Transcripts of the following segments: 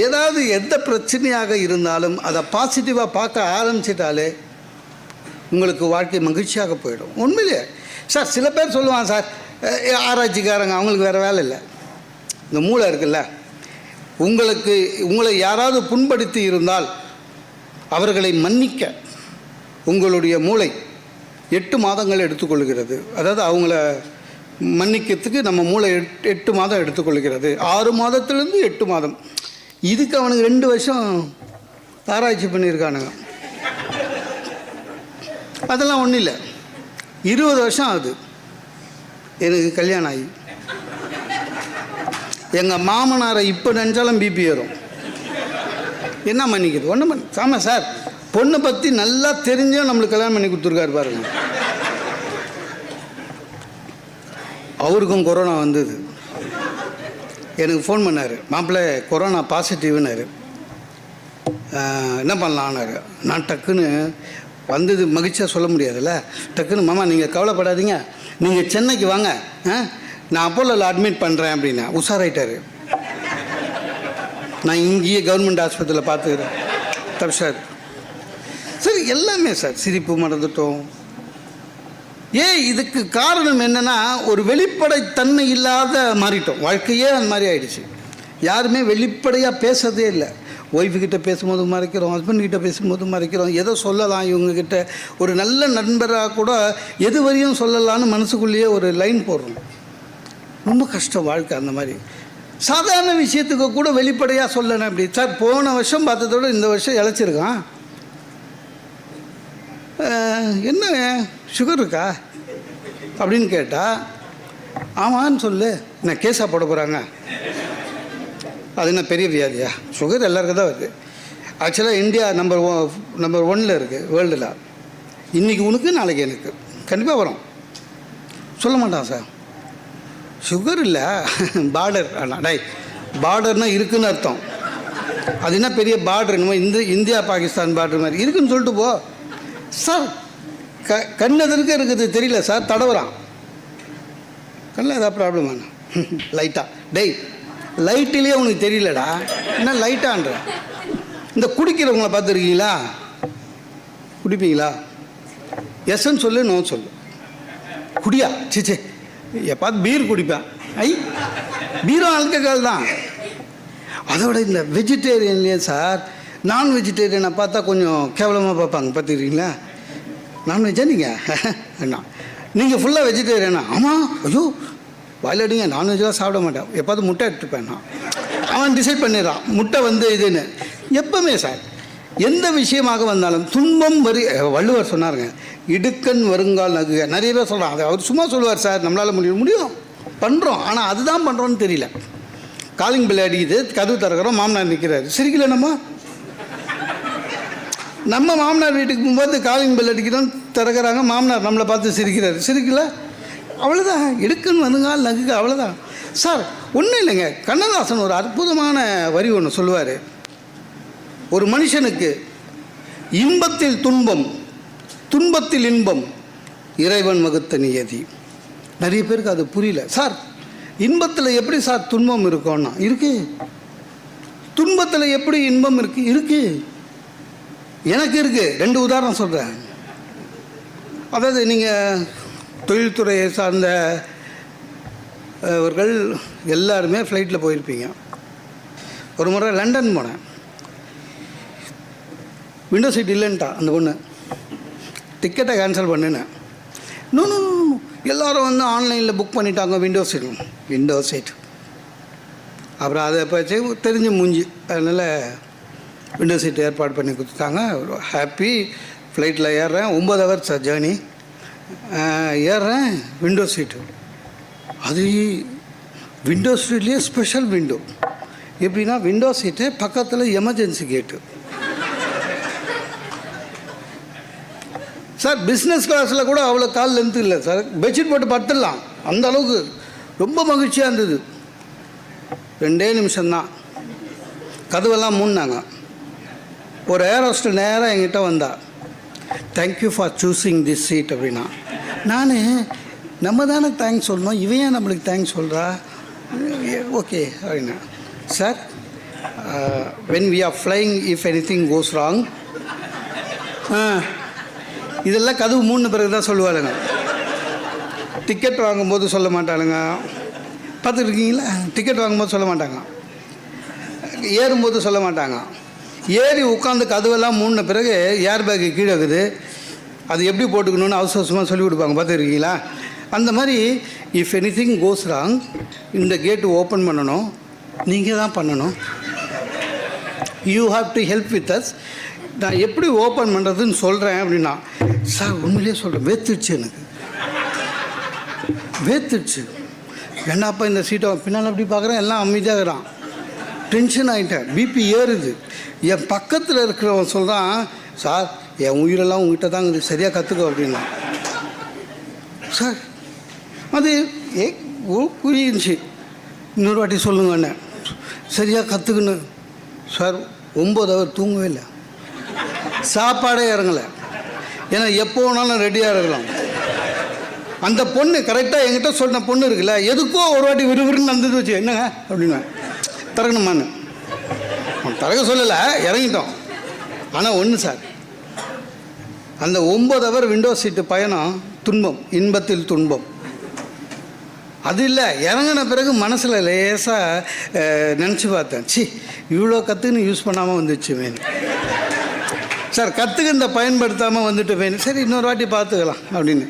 ஏதாவது எந்த பிரச்சனையாக இருந்தாலும் அதை பாசிட்டிவாக பார்க்க ஆரம்பிச்சிட்டாலே உங்களுக்கு வாழ்க்கை மகிழ்ச்சியாக போயிடும். உண்மையிலே சார் சில பேர் சொல்லுவான் சார், ஆராய்ச்சிக்காரங்க, அவங்களுக்கு வேறு வேலை இல்லை. இந்த மூளை இருக்குல்ல, உங்களை யாராவது புண்படுத்தி இருந்தால் அவர்களை மன்னிக்க உங்களுடைய மூளை 8 மாதங்கள் எடுத்துக்கொள்கிறது. அதாவது அவங்கள மன்னிக்கிறதுக்கு நம்ம மூளை 8 மாதம் எடுத்துக்கொள்கிறது. 6 மாதத்துலேருந்து 8 மாதம். இதுக்கு அவனுக்கு 2 வருஷம் ஆராய்ச்சி பண்ணியிருக்கானுங்க. அதெல்லாம் ஒன்றும் இல்லை. 20 வருஷம் ஆகுது எனக்கு கல்யாணம் ஆகி. எங்கள் மாமனாரை இப்போ நினச்சாலும் பிபி ஏறும். என்ன மன்னிக்குது? ஒன்றும் ஆமாம் சார், பொண்ணை பற்றி நல்லா தெரிஞ்சோ நம்மளுக்கு கல்யாணம் பண்ணி கொடுத்துருக்காரு பாருங்க. அவருக்கும் கொரோனா வந்தது. எனக்கு ஃபோன் பண்ணார், மாப்பிள்ளை கொரோனா பாசிட்டிவ்னாரு. என்ன பண்ணலான்னாரு. நான் டக்குன்னு வந்தது மகிழ்ச்சியாக சொல்ல முடியாதுல்ல. டக்குன்னு மாமா நீங்கள் கவலைப்படாதீங்க, நீங்கள் சென்னைக்கு வாங்க, நான் அப்போலோவில் அட்மிட் பண்ணுறேன் அப்படின்னா உஷாராயிட்டார். நான் இங்கேயே கவர்மெண்ட் ஆஸ்பத்திரியில் பார்த்துக்கிறேன். தப்சார் சரி, எல்லாமே சார் சிரிப்பு மறந்துட்டோம். இதுக்கு காரணம் என்னென்னா, ஒரு வெளிப்படைத்தன்மை இல்லாத மாறிட்டோம். வாழ்க்கையே அந்த மாதிரி ஆயிடுச்சு. யாருமே வெளிப்படையாக பேசுறதே இல்லை. ஒய்ஃபுக்கிட்ட பேசும்போது மறைக்கிறோம், ஹஸ்பண்ட்கிட்ட பேசும்போது மறைக்கிறோம். எதை சொல்லலாம் இவங்கக்கிட்ட, ஒரு நல்ல நண்பராக கூட எது வரையும் சொல்லலான்னு மனசுக்குள்ளேயே ஒரு லைன் போடுறோம். ரொம்ப கஷ்டம் வாழ்க்கை. அந்த மாதிரி சாதாரண விஷயத்துக்கு கூட வெளிப்படையாக சொல்லணும். அப்படி சார் போன வருஷம் பார்த்ததோட இந்த வருஷம் இழைச்சிருக்கான். என்ன சுகர் இருக்கா அப்படின்னு கேட்டால் ஆமான்னு சொல்லு. என்ன கேஸாக போட போகிறாங்க? அது என்ன பெரிய வியாதியா? சுகர் எல்லாருக்கும் தான் வருது. ஆக்சுவலாக இந்தியா நம்பர் 1 இருக்குது வேர்ல்டில். இன்றைக்கி உனக்கு நாளைக்கு எனக்கு கண்டிப்பாக வரும். சொல்ல மாட்டான் சார். சுகர் இல்லை, பார்டர். ஆனால் டை பார்டர்னால் இருக்குதுன்னு அர்த்தம். அது என்ன பெரிய பார்டர்? என்னமோ இந்தியா பாகிஸ்தான் பார்டர் மாதிரி இருக்குதுன்னு சொல்லிட்டு போ சார். கண்ணெதற்கு இருக்குது தெரியல சார், தடவுறான். கண்ணில் ஏதாவது ப்ராப்ளம் ஆனா லைட்டாக. டெய் லைட்டிலே உனக்கு தெரியலடா, என்ன லைட்டான்ற. இந்த குடிக்கிறவங்கள பார்த்துருக்கீங்களா? குடிப்பீங்களா? எஸ்ன்னு சொல்லு, நோ சொல்லு. குடியா? சிச்சே, பார்த்து பீர் குடிப்பேன். பீரும் ஆல்கஹால் தான். அதோட இந்த வெஜிடேரியன்லேயே சார், நான் வெஜிடேரியனை பார்த்தா கொஞ்சம் கேவலமாக பார்ப்பாங்க. பார்த்துக்கிறீங்களா? நான்வெஜ்ஜா நீங்கள்? என்ன நீங்கள் ஃபுல்லாக வெஜிடேரியனா? ஆமாம். ஐயோ வாயிலடிங்க, நான்வெஜ்லாம் சாப்பிட மாட்டேன், எப்போது முட்டை எடுத்துப்பேன் நான். அவன் டிசைட் பண்ணிடுறான் முட்டை இதுன்னு. எப்பவுமே சார் எந்த விஷயமாக வந்தாலும் துன்பம் வள்ளுவர் சொன்னாருங்க, இடுக்கண் வருங்கால் நகுக. நிறைய பேர் சொல்கிறான். அதை அவர் சும்மா சொல்லுவார் சார், நம்மளால் முடியும் பண்ணுறோம், ஆனால் அதுதான் பண்ணுறோன்னு தெரியல. காலிங் பெல் அடிக்குது, கதவு திறக்கிறோம், மாமனார் நிற்கிறாரு. சிரிக்கல நம்ம மாமனார் வீட்டுக்கு போகும்போது காலிங் பெல் அடிக்கிறோம், திறக்கிறாங்க, மாமனார் நம்மளை பார்த்து சிரிக்கிறாரு. சிரிக்கல, அவ்வளோதான். இடுக்கண் வருங்கால் நகுக, அவ்வளோதான் சார். ஒன்றும் இல்லைங்க. கண்ணதாசன் ஒரு அற்புதமான வரி ஒன்று சொல்லுவார். ஒரு மனுஷனுக்கு இன்பத்தில் துன்பம், துன்பத்தில் இன்பம், இறைவன் வகுத்த நியதி. நிறைய பேருக்கு அது புரியல சார். இன்பத்தில் எப்படி சார் துன்பம் இருக்கும்னா இருக்கு, துன்பத்தில் எப்படி இன்பம் இருக்கு. எனக்கு இருக்கு. 2 உதாரணம் சொல்கிறேன். அதாவது நீங்கள் தொழில்துறையை சார்ந்த அவர்கள் எல்லாருமே ஃப்ளைட்டில் போயிருப்பீங்க. ஒரு முறை லண்டன் போனேன். விண்டோ சீட் இல்லைன்ட்டா அந்த பொண்ணு. டிக்கெட்டை கேன்சல் பண்ணினேன். இன்னொன்று எல்லோரும் ஆன்லைனில் புக் பண்ணிட்டாங்க விண்டோ சீட். அப்புறம் அதை இப்போ தெரிஞ்சு மூஞ்சி, அதனால் விண்டோ சீட் ஏற்பாடு பண்ணி கொடுத்துட்டாங்க. ஹாப்பி. ஃப்ளைட்டில் ஏறுறேன். 9 ஹவர்ஸ் ஜேர்னி. ஏறுறேன், விண்டோ சீட்டு. அது விண்டோ சீட்லேயே ஸ்பெஷல் விண்டோ. எப்படின்னா விண்டோ சீட்டு பக்கத்தில் எமர்ஜென்சி கேட்டு. சார் பிஸ்னஸ் கிளாஸில் கூட அவ்வளோ கால் லென்த்து இல்லை சார். பெட்ஷீட் போட்டு படுத்துடலாம், அந்த அளவுக்கு ரொம்ப மகிழ்ச்சியாக இருந்தது. 2 நிமிஷம்தான் கதவெல்லாம் மூடினாங்க. ஒரு ஏர் ஹோஸ்டர் நேராக என்கிட்ட வந்தா, thank you for choosing this seat அப்படின்னா. நான் நம்ம தானே தேங்க்ஸ் சொல்லணும், இவன் நம்மளுக்கு தேங்க்ஸ் சொல்கிறா. ஓகே அப்படின்னா, sir when we are flying if anything goes wrong. இதெல்லாம் கதவு மூணு பிறகு தான் சொல்லுவாளுங்க. டிக்கெட் வாங்கும்போது சொல்ல மாட்டாளுங்க. பார்த்துருக்கீங்களா? டிக்கெட் வாங்கும்போது சொல்ல மாட்டாங்க, ஏறும்போது சொல்ல மாட்டாங்க. ஏறி உட்காந்து கதவெல்லாம் மூடின பிறகு ஏர் பேக்கு கீழே இருக்குது, அது எப்படி போட்டுக்கணுன்னு அவசரமாக சொல்லி கொடுப்பாங்க. பார்த்துருக்கீங்களா? அந்த மாதிரி if any thing cos wrong, இந்த கேட்டு ஓப்பன் பண்ணணும், நீங்கள் தான் பண்ணணும். You have to help with us. நான் எப்படி ஓப்பன் பண்ணுறதுன்னு சொல்கிறேன் அப்படின்னா, சார் உண்மையிலே சொல்கிறேன், வேத்துடுச்சு, எனக்கு வேத்துடுச்சு. ஏன்னாப்பா இந்த சீட்டை பின்னால் அப்படி பார்க்குறேன், எல்லாம் அமைதியாகிறான், டென்ஷன் ஆகிட்டேன், பிபி ஏறுது. என் பக்கத்தில் இருக்கிறவன் சொல்கிறான், சார் என் உயிரெல்லாம் உங்ககிட்ட தாங்க, இது சரியாக கற்றுக்கோ அப்படின்னா. சார் அது புரிஞ்சிச்சு, இன்னொரு வாட்டி சொல்லுங்கண்ணே, சரியாக கற்றுக்கணும். சார் 9 ஹவர் தூங்கவே இல்லை, சாப்பாடே இறங்கலை. ஏன்னா எப்போ வேணாலும் ரெடியாக இருக்கலாம். அந்த பொண்ணு கரெக்டாக என்கிட்ட சொன்ன பொண்ணு இருக்குல்ல, எதுக்கோ ஒரு வாட்டி விறுவிறுன்னு நடந்தது வச்சு, என்னங்க அப்படின்னா திறக்கணுமான்னு. திறக்க சொல்லலை, இறங்கிட்டோம். ஆனால் ஒன்று சார், அந்த 9 ஹவர் விண்டோ சீட்டு பயணம் துன்பம், இன்பத்தில் துன்பம். அது இல்லை, இறங்கின பிறகு மனசில் லேசாக நினச்சி பார்த்தேன், சி இவ்வளோ கற்றுக்குன்னு யூஸ் பண்ணாமல் வந்துச்சு வேணும் சார், கற்றுக்கின்ற பயன்படுத்தாமல் வந்துட்டு வேணும், சரி இன்னொரு வாட்டி பார்த்துக்கலாம் அப்படின்னு.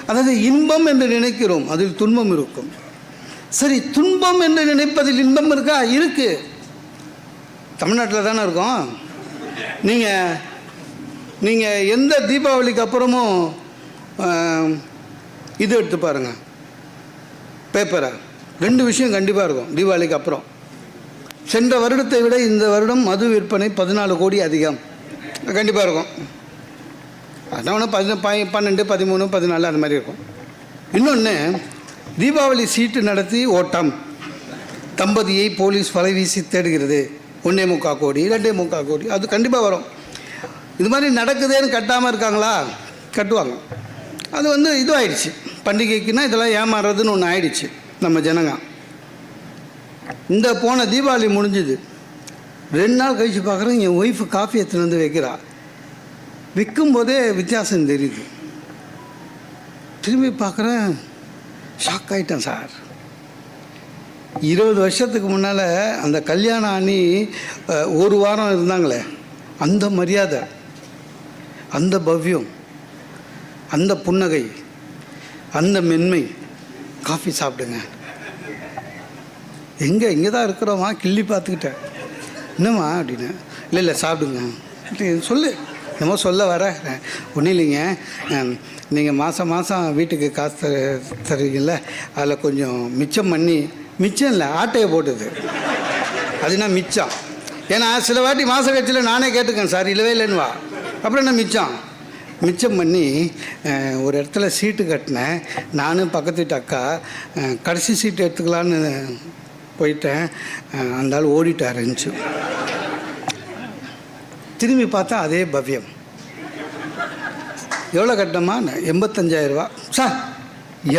அதாவது இன்பம் என்று நினைக்கிறோம், அதில் துன்பம் இருக்கும். சரி, துன்பம் என்று நினைப்பதில் இன்பம் இருக்கா? இருக்குது. தமிழ்நாட்டில் தானே இருக்கோம். நீங்கள் எந்த தீபாவளிக்கு அப்புறமும் இது எடுத்து பாருங்கள், பேப்பரை. 2 விஷயம் கண்டிப்பாக இருக்கும் தீபாவளிக்கு அப்புறம். சென்ற வருடத்தை விட இந்த வருடம் மது விற்பனை 14 கோடி அதிகம், கண்டிப்பாக இருக்கும். அதான் ஒன்று 12, 13, 14 அந்த மாதிரி இருக்கும். இன்னொன்று, தீபாவளி சீட்டு நடத்தி ஓட்டம், தம்பதியை போலீஸ் வலை வீசி தேடுகிறது, 1.25 கோடி 2.25 கோடி, அது கண்டிப்பாக வரும். இது மாதிரி நடக்குதேன்னு கட்டாமல் இருக்காங்களா? கட்டுவாங்க. அது இதுவாகிடுச்சு, பண்டிகைக்குன்னா இதெல்லாம் ஏமாறுறதுன்னு ஒன்று ஆயிடுச்சு நம்ம ஜனங்க. இந்த போன தீபாவளி முடிஞ்சுது, 2 நாள் கழித்து பார்க்குறேன், என் ஒய்ஃபு காஃபி எடுத்துன்னு வந்து வைக்கிறா. விற்கும்போதே வித்தியாசம் தெரியுது. திரும்பி பார்க்குறேன், ஷாக் ஆகிட்டேன் சார். 20 வருஷத்துக்கு முன்னால் அந்த கல்யாணம் ஆணி 1 வாரம் இருந்தாங்களே, அந்த மரியாதை, அந்த பவ்யம், அந்த புன்னகை, அந்த மென்மை. காஃபி சாப்பிடுங்க. இங்கே தான் இருக்கிறோமா, கிள்ளி பார்த்துக்கிட்டேன். என்னம்மா அப்படின்னு. இல்லை சாப்பிடுங்க சொல்லு, என்னமோ சொல்ல வர. ஒன்றும் இல்லைங்க, நீங்கள் மாதம் வீட்டுக்கு காசு தருவீங்கள்ல, அதில் கொஞ்சம் மிச்சம் பண்ணி, மிச்சம் இல்லை ஆட்டையை போட்டுது, அதுனா மிச்சம். ஏன்னா சில வாட்டி மாத கட்சியில் நானே கேட்டுக்கேன், சார் இல்லவே இல்லைன்னு வா, அப்புறம் என்ன மிச்சம் பண்ணி ஒரு இடத்துல சீட்டு கட்டினேன். நானும் பக்கத்து வீட்டு அக்கா கடைசி சீட்டு எடுத்துக்கலான்னு போயிட்டேன். அந்த ஆள் ஓடிட்டார் இருந்துச்சு. திரும்பி பார்த்தா அதே பவ்யம். எவ்வளோ கட்டணுமா? 85,000 ரூபா. சார்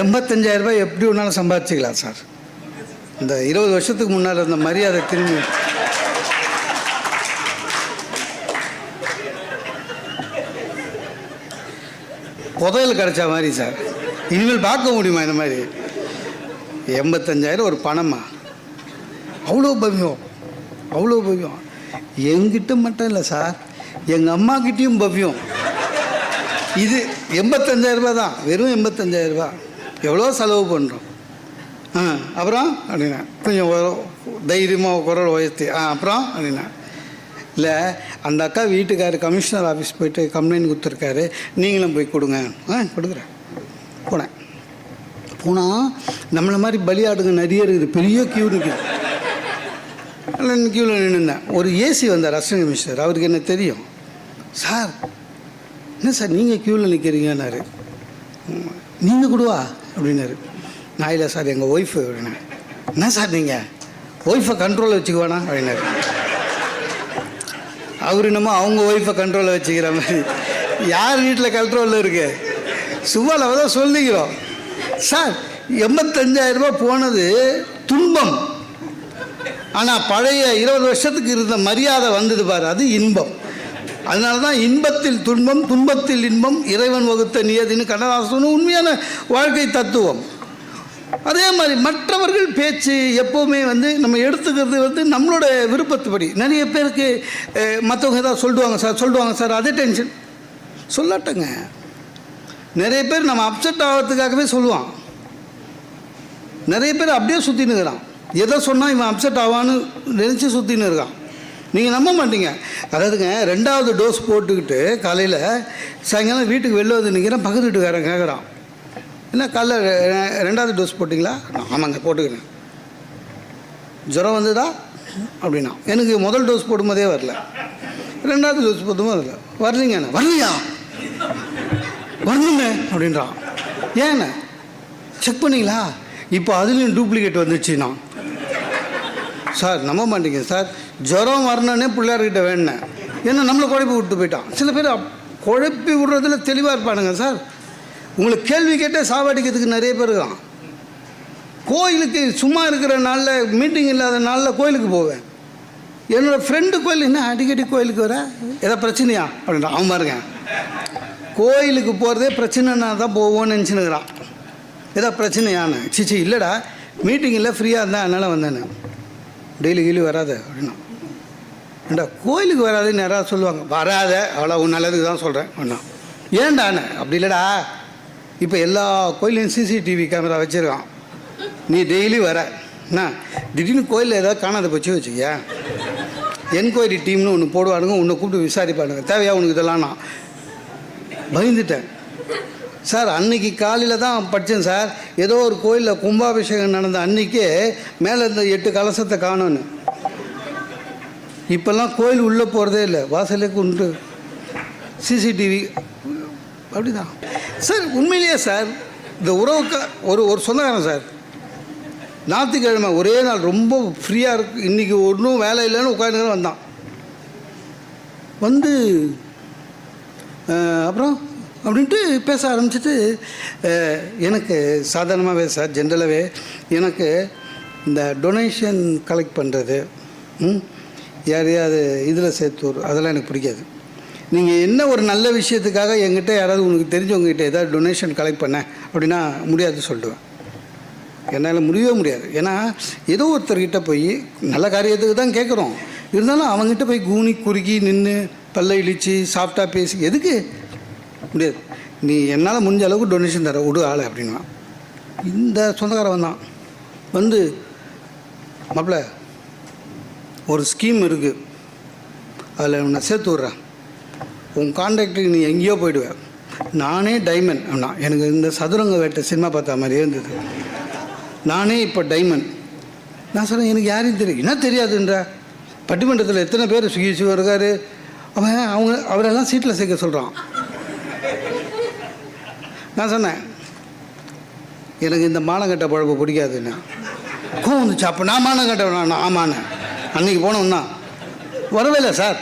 85,000 ரூபாய் எப்படி ஒன்றாலும் சம்பாதிச்சிக்கலாம் சார். இந்த 20 வருஷத்துக்கு முன்னால் இருந்த மரியாதை திரும்பி. புதையல் கிடச்ச மாதிரி சார். இனிமேல் பார்க்க முடியுமா இந்த மாதிரி? 85,000 ஒரு பணமா? அவ்வளோ பவ்யம், அவ்வளோ பவ்யம். என்கிட்ட மட்டும் இல்லை சார், எங்கள் அம்மாக்கிட்டேயும் பவ்யம். இது 85,000 ரூபா தான், வெறும் 85,000 ரூபா. எவ்வளோ செலவு பண்ணுறோம். அப்புறம் அப்படின்னா கொஞ்சம் தைரியமாக குரல் உயர்த்தி அப்புறம் அப்படின்னா, இல்லை அந்த அக்கா வீட்டுக்காரர் கமிஷனர் ஆஃபீஸ் போய்ட்டு கம்ப்ளைண்ட் கொடுத்துருக்காரு, நீங்களும் போய் கொடுங்க. கொடுக்குறேன். போனால் நம்மளை மாதிரி பலியாடுங்க நிறைய இருக்குது, பெரிய கியூ நிற்குது. கியூவில் நின்றுந்தேன். ஒரு ஏசி வந்தார், அசிஸ்டன்ட் கமிஷனர். அவருக்கு என்ன தெரியும், சார் என்ன சார் நீங்கள் க்யூவில் நிற்கிறீங்கன்னாரு. நீங்கள் கொடுவா அப்படின்னாரு. நான் இல்லை சார் எங்கள் ஒய்ஃபு அப்படின்னா. என்ன சார் நீங்கள் ஒய்ஃபை கண்ட்ரோலில் வச்சுக்குவானா அப்படின்னாரு. அவர் என்னமோ அவங்க ஒய்ஃபை கண்ட்ரோலில் வச்சுக்கிற மாதிரி. யார் வீட்டில் கண்ட்ரோலில் இருக்கு? சும்மாவில் தான் சொல்லிக்கிறோம் சார். 85,000 ரூபா போனது துன்பம். ஆனால் பழைய 20 வருஷத்துக்கு இருந்த மரியாதை வந்தது பாரு, அது இன்பம். அதனால தான் இன்பத்தில் துன்பம், துன்பத்தில் இன்பம், இறைவன் வகுத்த நியதின்னு கண்ணதாசன் உண்மையான வாழ்க்கை தத்துவம். அதே மாதிரி மற்றவர்கள் பேச்சு எப்போவுமே நம்ம எடுத்துக்கிறது நம்மளோட விருப்பத்துப்படி. நிறைய பேருக்கு மற்றவங்க ஏதாவது சொல்லுவாங்க சார், அதே டென்ஷன் சொல்லட்டங்க. நிறைய பேர் நம்ம அப்செட் ஆகிறதுக்காகவே சொல்லுவான். நிறைய பேர் அப்படியே சுற்றின்னு இருக்கிறான். எதை சொன்னால் இவன் அப்செட் ஆவான்னு நினச்சி சுற்றின்னு இருக்கான். நீங்கள் நம்ப மாட்டீங்க. அதாவதுங்க, 2வது டோஸ் போட்டுக்கிட்டு காலையில் சாயங்காலம் வீட்டுக்கு வெளில வந்து நிற்கிறேன். பக்கத்து வீட்டுக்காரன் கேட்குறான், என்ன காலைல 2வது டோஸ் போட்டிங்களா? ஆமாங்க போட்டுக்கிறேன். ஜுரம் வந்ததா அப்படின்னா, எனக்கு முதல் டோஸ் போடும்போதே வரல, 2வது டோஸ் போடும்போது வரல. வரலீங்க, வரலையா? வரணுங்க அப்படின்றான். ஏண்ண செக் பண்ணிங்களா? இப்போ அதுலேயும் டூப்ளிகேட் வந்துச்சுன்னா. சார் நம்ப மாட்டேங்க சார், ஜுரம் வரணுன்னே பிள்ளையார்கிட்ட வேணுனேன். ஏன்னா நம்மளை குழப்பி விட்டு போயிட்டான். சில பேர் குழப்பி விடுறதுல தெளிவாக இருப்பானுங்க சார். உங்களுக்கு கேள்வி கேட்டே சாவடிக்கிறதுக்கு நிறைய பேர் இருக்கான். கோயிலுக்கு சும்மா இருக்கிற நாளில், மீட்டிங் இல்லாத நாளில் கோயிலுக்கு போவேன். என்னோடய ஃப்ரெண்டு கோயில், என்ன அடிக்கடி கோயிலுக்கு வர, ஏதாவது பிரச்சனையா அப்படின்றான். அவன் பாருங்க, கோயிலுக்கு போகிறதே பிரச்சனைனா தான் போவோன்னு நினச்சினுக்கிறான். ஏதாவது பிரச்சனையான்னு. சிச்சி இல்லைடா, மீட்டிங்கில் ஃப்ரீயாக இருந்தேன் அதனால் வந்தேன்னு. டெய்லி கீழே வராத அப்படின்னா, ஏண்டா கோயிலுக்கு வராதுன்னு யாராவது சொல்லுவாங்க. வராத, அவ்வளோ உன் நல்லதுக்கு தான் சொல்கிறேன் அப்படின்னா. ஏண்டாண்ணே? அப்படி இல்லைடா, இப்போ எல்லா கோயிலையும் சிசிடிவி கேமரா வச்சுருக்கான். நீ டெய்லி வர என்ன, திடீர்னு கோயிலில் ஏதாவது காணாத போச்சு வச்சுக்கியா, என்கொயரி டீம்னு ஒன்று போடுவானுங்க, உன்னை கூப்பிட்டு விசாரிப்பானுங்க. தேவையா உனக்கு இதெல்லாம்? நான் பயந்துட்டேன் சார். அன்னைக்கு காலையில் தான் படித்தேன் சார், ஏதோ ஒரு கோயிலில் கும்பாபிஷேகம் நடந்த அன்றைக்கே மேலே இருந்த 8 கலசத்தை காணோன்னு. இப்போல்லாம் கோயில் உள்ளே போகிறதே இல்லை, வாசலுக்கு உண்டு சிசிடிவி. அப்படிதான் சார். உண்மையிலேயே சார், இந்த உறவுக்கு ஒரு சொந்தக்காரன் சார், ஞாயிற்றுக்கிழமை ஒரே நாள் ரொம்ப ஃப்ரீயாக இருக்கு, இன்றைக்கி ஒன்றும் வேலை இல்லைன்னு உட்காந்து வந்தான். வந்து அப்புறம் அப்படின்ட்டு பேச ஆரம்பிச்சிட்டு, எனக்கு சாதாரணமாகவே சார், ஜென்ரலாகவே எனக்கு இந்த டொனேஷன் கலெக்ட் பண்ணுறது, யாரையாவது இதில் சேர்த்து அதெல்லாம் எனக்கு பிடிக்காது. நீங்கள் என்ன ஒரு நல்ல விஷயத்துக்காக என்கிட்ட யாராவது உனக்கு தெரிஞ்சவங்ககிட்ட ஏதாவது டொனேஷன் கலெக்ட் பண்ண அப்படின்னா முடியாது சொல்லிடுவேன். என்னால் முடியவே முடியாது. ஏன்னா ஏதோ ஒருத்தர்கிட்ட போய் நல்ல காரியத்துக்கு தான் கேட்குறோம், இருந்தாலும் அவங்ககிட்ட போய் கூனி குறுக்கி நின்று பல்ல இழித்து சாஃப்டாக பேசி எதுக்கு? முடியாது. நீ என்னால் முடிஞ்ச அளவுக்கு டொனேஷன் தர விடு ஆளை அப்படின்னா. இந்த சொந்தக்காரன் தான் வந்து, மாப்பிள்ள ஒரு ஸ்கீம் இருக்குது, அதில் உன்னை சேர்த்து விட்றேன், உன் கான்டாக்டுக்கு நீ எங்கேயோ போயிடுவேன், நானே டைமண்ட் அப்படின்னா. எனக்கு இந்த சதுரங்க வேட்டை சினிமா பார்த்தா மாதிரியே இருந்தது. நானே இப்போ டைமண்ட். நான் சொன்னேன், எனக்கு யாரையும் தெரியும். என்ன தெரியாதுன்ற, பட்டிமன்றத்தில் எத்தனை பேர் சுகி இருக்காரு, அவரெல்லாம் சீட்டில் சேர்க்க சொல்கிறான். நான் சொன்னேன், எனக்கு இந்த மானங்கட்ட பழப்பு பிடிக்காதுன்னு. கோவம் வந்துச்சு. அப்போ நான் மானங்கட்ட, நான் ஆமாண்ணே. அன்றைக்கி போனோம்னா வரவே இல்லை சார்.